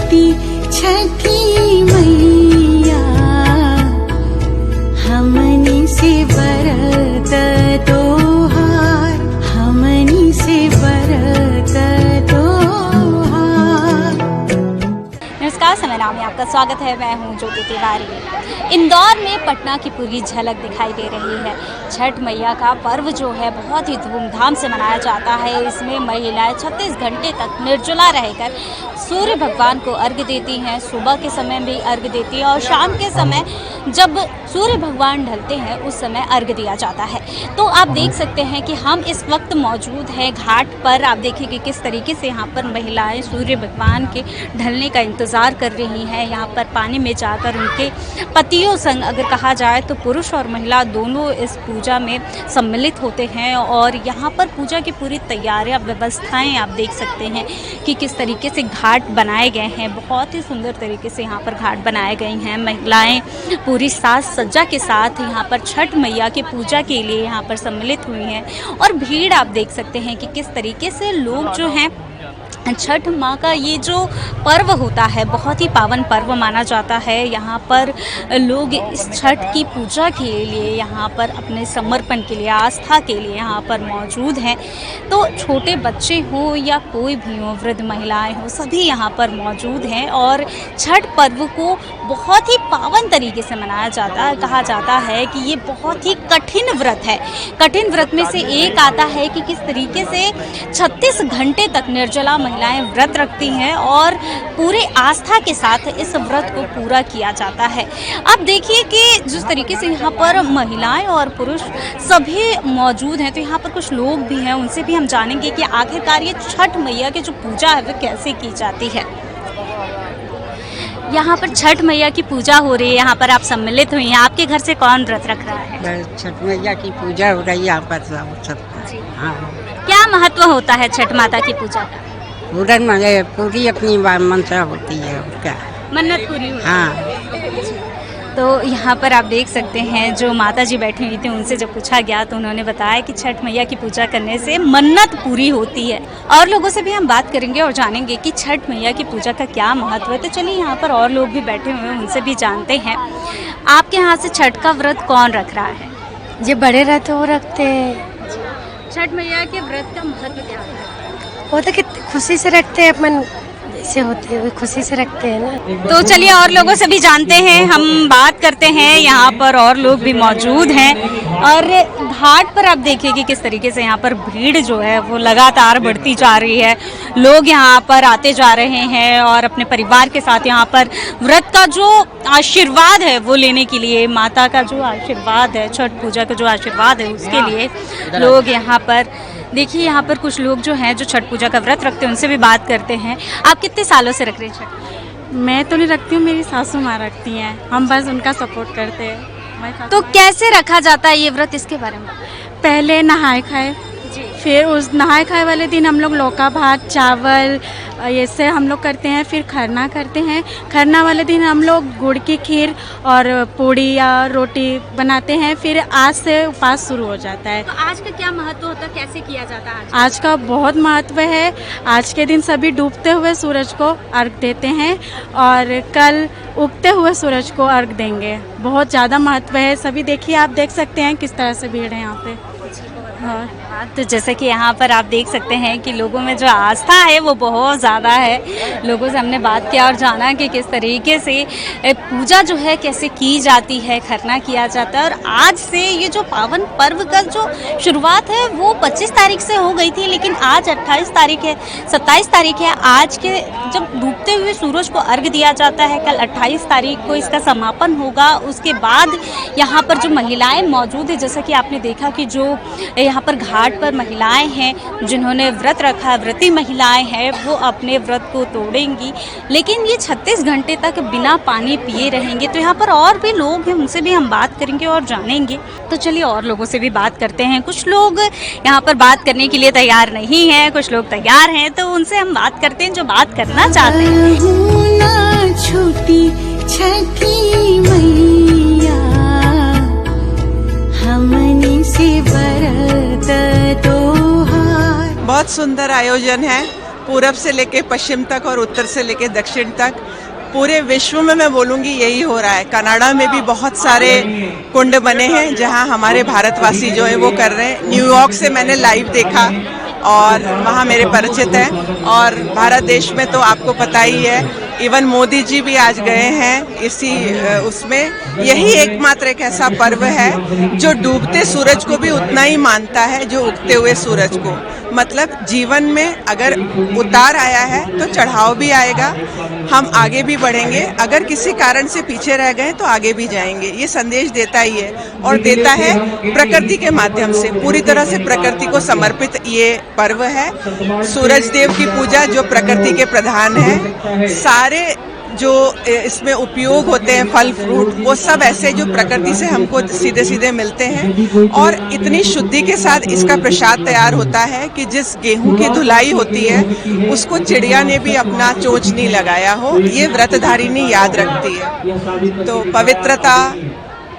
छूटी छठी मैया, हमनी से बरत तोहार, हमनी से बरत तोहार। नमस्कार, समय नाम में आपका स्वागत है। मैं हूं ज्योति तिवारी। इंदौर में पटना की पूरी झलक दिखाई दे रही है। छठ मैया का पर्व जो है बहुत ही धूमधाम से मनाया जाता है। इसमें महिलाएं 36 घंटे तक निर्जला रहकर सूर्य भगवान को अर्घ्य देती हैं। सुबह के समय भी अर्घ्य देती है और शाम के समय जब सूर्य भगवान ढलते हैं उस समय अर्घ्य दिया जाता है। तो आप देख सकते हैं कि हम इस वक्त मौजूद हैं घाट पर। आप देखिए कि किस तरीके से यहाँ पर महिलाएं सूर्य भगवान के ढलने का इंतज़ार कर रही हैं। यहाँ पर पानी में जाकर उनके पतियों संग अगर कहा जाए तो पुरुष और महिला दोनों इस पूजा में सम्मिलित होते हैं। और यहाँ पर पूजा की पूरी तैयारियाँ व्यवस्थाएं आप देख सकते हैं कि किस तरीके से घाट बनाए गए हैं। बहुत ही सुंदर तरीके से यहाँ पर घाट बनाए गए हैं। महिलाएं पूरी साज सज्जा के साथ यहाँ पर छठ मैया की पूजा के लिए यहाँ पर सम्मिलित हुई हैं। और भीड़ आप देख सकते हैं कि किस तरीके से लोग जो हैं छठ माँ का ये जो पर्व होता है बहुत ही पावन पर्व माना जाता है। यहाँ पर लोग इस छठ की पूजा के लिए यहाँ पर अपने समर्पण के लिए, आस्था के लिए यहाँ पर मौजूद हैं। तो छोटे बच्चे हों या कोई भी हो, वृद्ध महिलाएं हों, सभी यहाँ पर मौजूद हैं। और छठ पर्व को बहुत ही पावन तरीके से मनाया जाता है। कहा जाता है कि ये बहुत ही कठिन व्रत है। कठिन व्रत में से एक आता है कि किस तरीके से 36 घंटे तक निर्जला महिलाएं व्रत रखती हैं और पूरे आस्था के साथ इस व्रत को पूरा किया जाता है। आप देखिए कि जिस तरीके से यहाँ पर महिलाएं और पुरुष सभी मौजूद हैं। तो यहाँ पर कुछ लोग भी हैं, उनसे भी हम जानेंगे कि आखिरकार ये छठ मैया की जो पूजा है वो कैसे की जाती है। यहाँ पर छठ मैया की पूजा हो रही है, यहाँ पर आप सम्मिलित हुई हैं। आपके घर से कौन व्रत रख रहा है? छठ मैया की पूजा हो रही है यहाँ पर सब। हाँ, क्या महत्व होता है छठ माता की पूजा का? पूरी अपनी मनसा होती है, क्या मन्नत पूरी होती है। हाँ, तो यहाँ पर आप देख सकते हैं जो माता जी बैठी हुई थी उनसे जब पूछा गया तो उन्होंने बताया कि छठ मैया की पूजा करने से मन्नत पूरी होती है। और लोगों से भी हम बात करेंगे और जानेंगे कि छठ मैया की पूजा का क्या महत्व है। तो चलिए यहाँ पर और लोग भी बैठे हुए हैं, उनसे भी जानते हैं। आपके यहाँ से छठ का व्रत कौन रख रहा है? जो बड़े रहते वो रखते हैं। छठ मैया के व्रत का महत्व क्या है? वो तो कितनी खुशी से रखते हैं, अपन जैसे होते हैं खुशी से रखते हैं ना। तो चलिए और लोगों से भी जानते हैं, हम बात करते हैं। यहाँ पर और लोग भी मौजूद हैं। और घाट पर आप देखिए कि किस तरीके से यहाँ पर भीड़ जो है वो लगातार बढ़ती जा रही है। लोग यहाँ पर आते जा रहे हैं और अपने परिवार के साथ यहाँ पर व्रत का जो आशीर्वाद है वो लेने के लिए, माता का जो आशीर्वाद है, छठ पूजा का जो आशीर्वाद है उसके लिए लोग यहाँ पर देखिए। यहाँ पर कुछ लोग जो हैं जो छठ पूजा का व्रत रखते हैं उनसे भी बात करते हैं। आप कितने सालों से रख रहे हैं छठ? मैं तो नहीं रखती हूँ, मेरी सासू माँ रखती हैं। हम बस उनका सपोर्ट करते हैं। तो कैसे रखा जाता है ये व्रत, इसके बारे में? पहले नहाए खाए, फिर उस नहाए खाए वाले दिन हम लोग लौका भात, चावल ये से हम लोग करते हैं। फिर खरना करते हैं। खरना वाले दिन हम लोग गुड़ की खीर और पूड़ी या रोटी बनाते हैं। फिर आज से उपवास शुरू हो जाता है। तो आज का क्या महत्व होता है, कैसे किया जाता है? आज का बहुत महत्व है। आज के दिन सभी डूबते हुए सूरज को अर्घ देते हैं और कल उगते हुए सूरज को अर्घ देंगे। बहुत ज़्यादा महत्व है। सभी देखिए, आप देख सकते हैं किस तरह से भीड़ है यहाँ पे। हाँ, तो जैसे कि यहाँ पर आप देख सकते हैं कि लोगों में जो आस्था है वो बहुत ज़्यादा है। लोगों से हमने बात किया और जाना कि किस तरीके से पूजा जो है कैसे की जाती है, खरना किया जाता है। और आज से ये जो पावन पर्व का जो शुरुआत है वो 25 तारीख से हो गई थी, लेकिन आज 28 तारीख है, 27 तारीख है। आज के जब डूबते हुए सूरज को अर्घ दिया जाता है, कल 28 तारीख को इसका समापन होगा। उसके बाद यहाँ पर जो महिलाएँ मौजूद है, जैसा कि आपने देखा कि जो यहाँ पर घाट पर महिलाएं हैं जिन्होंने व्रत रखा है, व्रती महिलाएं हैं, वो अपने व्रत को तोड़ेंगी। लेकिन ये 36 घंटे तक बिना पानी पिए रहेंगे। तो यहाँ पर और भी लोग हैं, उनसे भी हम बात करेंगे और जानेंगे। तो चलिए और लोगों से भी बात करते हैं। कुछ लोग यहाँ पर बात करने के लिए तैयार नहीं हैं, कुछ लोग तैयार हैं। तो उनसे हम बात करते हैं जो बात करना चाहते हैं। छूटी छठी मैया, हमनी से बरत तोहार। बहुत सुंदर आयोजन है। पूरब से लेके पश्चिम तक और उत्तर से लेके दक्षिण तक पूरे विश्व में मैं बोलूँगी यही हो रहा है। कनाडा में भी बहुत सारे कुंड बने हैं जहाँ हमारे भारतवासी जो है वो कर रहे हैं। न्यूयॉर्क से मैंने लाइव देखा और वहाँ मेरे परिचित हैं, और भारत देश में तो आपको पता ही है, इवन मोदी जी भी आज गए हैं इसी उसमें। यही एकमात्र एक ऐसा पर्व है जो डूबते सूरज को भी उतना ही मानता है जो उगते हुए सूरज को। मतलब जीवन में अगर उतार आया है तो चढ़ाव भी आएगा, हम आगे भी बढ़ेंगे, अगर किसी कारण से पीछे रह गए तो आगे भी जाएंगे। ये संदेश देता ही है, और देता है प्रकृति के माध्यम से। पूरी तरह से प्रकृति को समर्पित ये पर्व है। सूरज देव की पूजा जो प्रकृति के प्रधान है, सारे जो इसमें उपयोग होते हैं फल फ्रूट वो सब ऐसे जो प्रकृति से हमको सीधे सीधे मिलते हैं, और इतनी शुद्धि के साथ इसका प्रसाद तैयार होता है कि जिस गेहूं की धुलाई होती है उसको चिड़िया ने भी अपना चोंच नहीं लगाया हो, ये व्रतधारिणी याद रखती है। तो पवित्रता,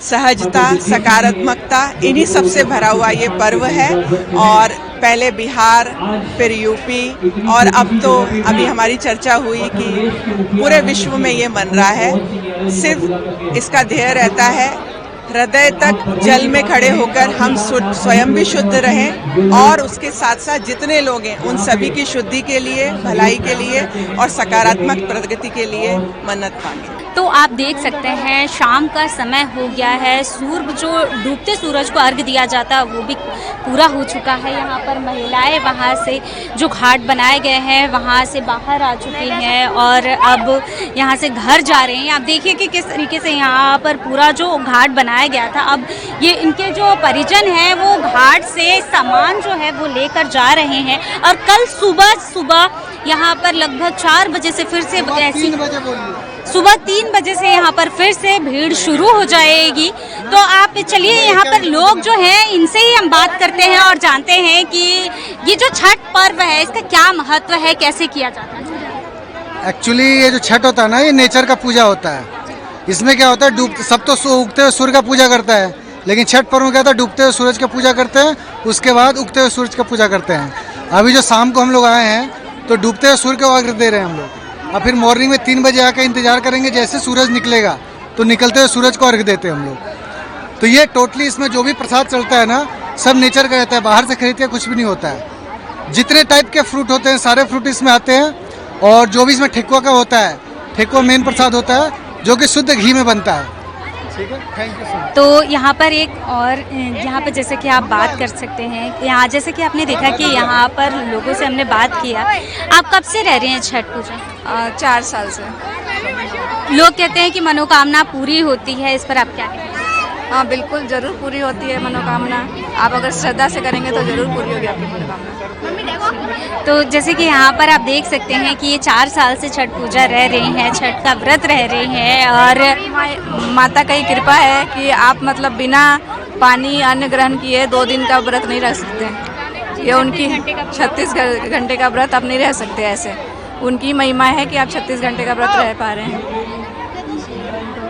सहजता, सकारात्मकता, इन्हीं सबसे भरा हुआ ये पर्व है। और पहले बिहार, फिर यूपी, और अब तो अभी हमारी चर्चा हुई कि पूरे विश्व में ये मन रहा है। सिर्फ इसका ध्येय रहता है हृदय तक जल में खड़े होकर हम स्वयं भी शुद्ध रहें, और उसके साथ साथ जितने लोग हैं उन सभी की शुद्धि के लिए, भलाई के लिए और सकारात्मक प्रगति के लिए मन्नत मांगे। तो आप देख सकते हैं शाम का समय हो गया है, सूर्य जो डूबते सूरज को अर्घ दिया जाता है वो भी पूरा हो चुका है। यहाँ पर महिलाएं वहाँ से जो घाट बनाए गए हैं वहाँ से बाहर आ चुकी हैं और अब यहाँ से घर जा रहे हैं। आप देखिए कि किस तरीके से यहाँ पर पूरा जो घाट बनाया गया था, अब ये इनके जो परिजन हैं वो घाट से सामान जो है वो लेकर जा रहे हैं, और कल सुबह यहाँ पर लगभग 4 बजे से फिर से ऐसी सुबह 3 बजे से यहाँ पर फिर से भीड़ शुरू हो जाएगी। तो आप चलिए यहाँ पर लोग जो हैं इनसे ही हम बात करते हैं और जानते हैं कि ये जो छठ पर्व है इसका क्या महत्व है, कैसे किया जाता है। एक्चुअली ये जो छठ होता है ना, ये नेचर का पूजा होता है। इसमें क्या होता है, सब तो उगते हुए सूर्य का पूजा करता है, लेकिन छठ पर्व में क्या होता है, डूबते हुए सूरज का पूजा करते हैं, उसके बाद उगते हुए सूरज का पूजा करते हैं। अभी जो शाम को हम लोग आए हैं तो डूबते हुए सूर्य को अर्घ्य दे रहे हैं हम लोग, और फिर मॉर्निंग में 3 बजे आकर इंतजार करेंगे, जैसे सूरज निकलेगा तो निकलते हुए सूरज को अर्घ्य देते हैं हम लोग। तो ये टोटली इसमें जो भी प्रसाद चलता है ना, सब नेचर का रहता है, बाहर से खरीद के कुछ भी नहीं होता है। जितने टाइप के फ्रूट होते हैं सारे फ्रूट इसमें आते हैं, और जो भी इसमें ठेकुआ का होता है, ठेकुआ मेन प्रसाद होता है जो कि शुद्ध घी में बनता है। ठीक है, थैंक यू सर। तो यहाँ पर एक और यहाँ पर जैसे कि आप बात कर सकते हैं, यहाँ जैसे कि आपने देखा कि यहाँ पर लोगों से हमने बात किया। आप कब से रह रहे हैं छठ पूजा? 4 साल से। लोग कहते हैं कि मनोकामना पूरी होती है, इस पर आप क्या कहेंगे? हाँ बिल्कुल, ज़रूर पूरी होती है मनोकामना। आप अगर श्रद्धा से करेंगे तो ज़रूर पूरी होगी आपकी मनोकामना। तो जैसे कि यहाँ पर आप देख सकते हैं कि ये 4 साल से छठ पूजा रह रही हैं, छठ का व्रत रह रही हैं, और माता का ही कृपा है कि आप मतलब बिना पानी अन्न ग्रहण किए 2 दिन का व्रत नहीं रह सकते। ये उनकी 36 घंटे का व्रत आप नहीं रह सकते ऐसे। उनकी महिमा है कि आप 36 घंटे का व्रत रह पा रहे हैं।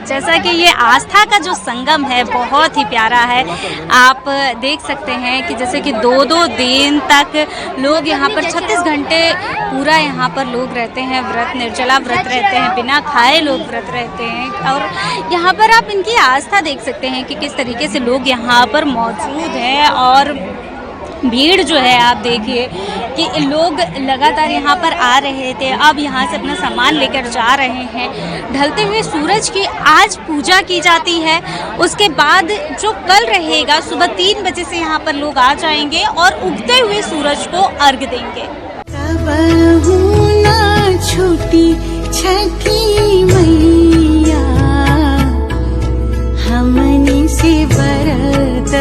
जैसा कि ये आस्था का जो संगम है बहुत ही प्यारा है। आप देख सकते हैं कि जैसे कि 2-2 दिन तक लोग यहाँ पर 36 घंटे पूरा यहाँ पर लोग रहते हैं, व्रत निर्जला व्रत रहते हैं, बिना खाए लोग व्रत रहते हैं। और यहाँ पर आप इनकी आस्था देख सकते हैं कि किस तरीके से लोग यहाँ पर मौजूद हैं, और भीड़ जो है आप देखिए कि लोग लगातार यहाँ पर आ रहे थे, अब यहाँ से अपना सामान लेकर जा रहे हैं। ढलते हुए सूरज की आज पूजा की जाती है, उसके बाद जो कल रहेगा सुबह 3 बजे से यहाँ पर लोग आ जाएंगे और उगते हुए सूरज को अर्घ देंगे। तब ना छूटी छठी मैया, हमनी से व्रत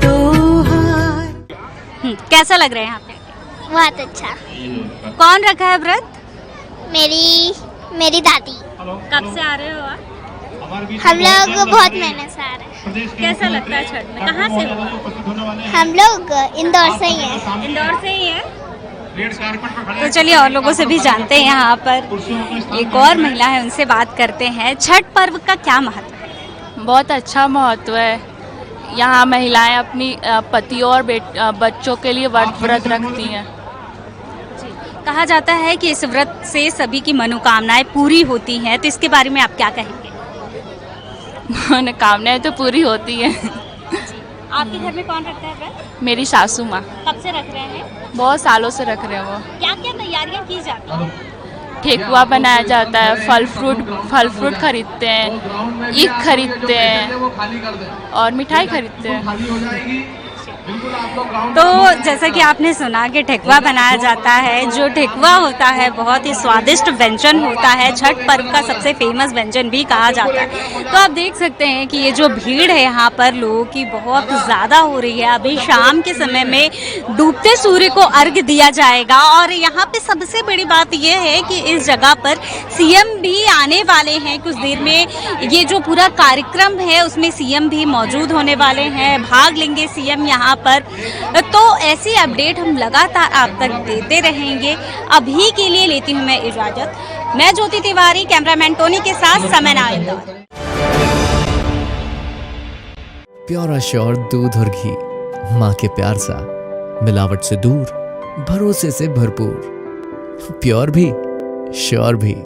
तोहार। कैसा लग रहा है यहाँ पे? बहुत अच्छा। कौन रखा है व्रत? मेरी दादी। कब से आ रहे हो आप? हम लोग बहुत मेहनत से आ रहे हैं। कैसा लगता है छठ में? कहाँ से हो? हम लोग इंदौर से ही हैं। इंदौर से ही है। तो चलिए और लोगों से भी जानते हैं। यहाँ पर एक और महिला है, उनसे बात करते हैं। छठ पर्व का क्या महत्व है? बहुत अच्छा महत्व है। यहाँ महिलाएं अपनी पति और बच्चों के लिए व्रत रखती हैं। कहा जाता है कि इस व्रत से सभी की मनोकामनाएं पूरी होती हैं, तो इसके बारे में आप क्या कहेंगे? मनोकामनाएं तो पूरी होती है। आपके घर में कौन रखता है व्रत? मेरी सासू माँ कब से रख रहे हैं? बहुत सालों से रख रहे हैं वो। क्या क्या तैयारियां की जाती हैं? ठेकुआ बनाया जाता है, फल फ्रूट खरीदते हैं, ईख खरीदते हैं और मिठाई खरीदते हैं। तो जैसा कि आपने सुना कि ठेकुआ बनाया जाता है, जो ठेकुआ होता है बहुत ही स्वादिष्ट व्यंजन होता है, छठ पर्व का सबसे फेमस व्यंजन भी कहा जाता है। तो आप देख सकते हैं कि ये जो भीड़ है यहाँ पर लोगों की बहुत ज़्यादा हो रही है। अभी शाम के समय में डूबते सूर्य को अर्घ दिया जाएगा और यहाँ पे सबसे बड़ी बात ये है कि इस जगह पर सीएम भी आने वाले हैं कुछ देर में। ये जो पूरा कार्यक्रम है उसमें सीएम भी मौजूद होने वाले हैं, भाग लेंगे सीएम यहाँ पर। तो ऐसी अपडेट हम लगातार आप तक देते रहेंगे। अभी के लिए लेती हूँ मैं इजाजत। मैं ज्योति तिवारी, कैमरामैन टोनी के साथ समय ना इंदौर। प्योर अश्योर दूध और घी, माँ के प्यार सा, मिलावट से दूर, भरोसे से भरपूर, प्योर भी श्योर भी।